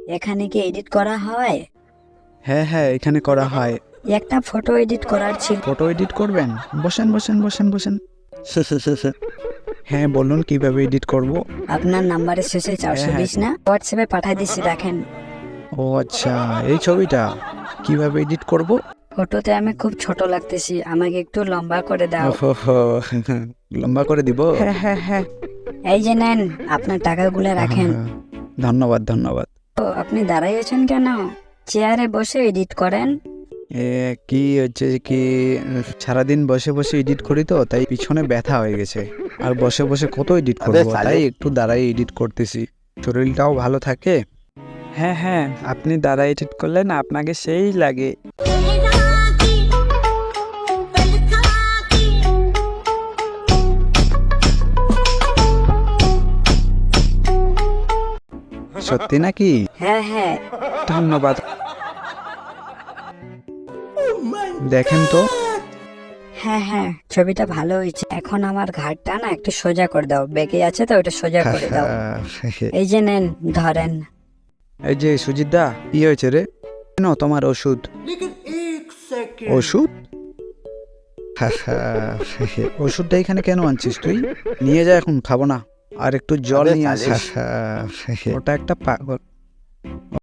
এখানে কি এডিট করা হয়? হ্যাঁ হ্যাঁ, এখানে করা হয়। একটা ফটো এডিট করার ছিল। ফটো এডিট করবেন? বসেন বসেন বসেন বসেন। হ্যাঁ বলুন, কিভাবে এডিট করব? আপনার নাম্বারের শেষে 420 না? হোয়াটসঅ্যাপে পাঠিয়ে দিচ্ছি, দেখেন। ও আচ্ছা, এই ছবিটা কিভাবে এডিট করব? ফটোতে আমি খুব ছোট লাগতেছি, আমাকে একটু লম্বা করে দাও। ওহো, লম্বা করে দিব? হ্যাঁ হ্যাঁ হ্যাঁ। এই যে নেন, আপনার টাকাগুলো রাখেন। ধন্যবাদ ধন্যবাদ। ও, আপনি দাঁড়াই আছেন কেন? চেয়ারে বসে এডিট করেন। কি হচ্ছে কি, সারাদিন বসে বসে এডিট করি তো, তাই পিছনে ব্যথা হয়ে গেছে। আর বসে বসে কত এডিট করব, তাই একটু দাঁড়াই এডিট করতেছি, শরীরটাও ভালো থাকে। হ্যাঁ হ্যাঁ, আপনি দাঁড়াই এডিট করলেন আপনাকে সেই লাগে। সত্যি নাকি? হ্যাঁ হ্যাঁ। ধন্যবাদ। দেখেন তো। হ্যাঁ হ্যাঁ, ছবিটা ভালো হয়েছে। এখন আমার ঘাড়টা না একটু সোজা করে দাও, বেঁকে আছে তো, ওটা সোজা করে দাও। এই যে নেন, ধরেন। এই যে সুজিত দা, কি হয়েছে রে? কেন তোমার ওষুধ? ওষুধ? ওষুধটা এখানে কেন আনছিস তুই? নিয়ে যা, এখন খাবো না। আর একটু জল নিয়ে আসিস। ওটা একটা পাগল।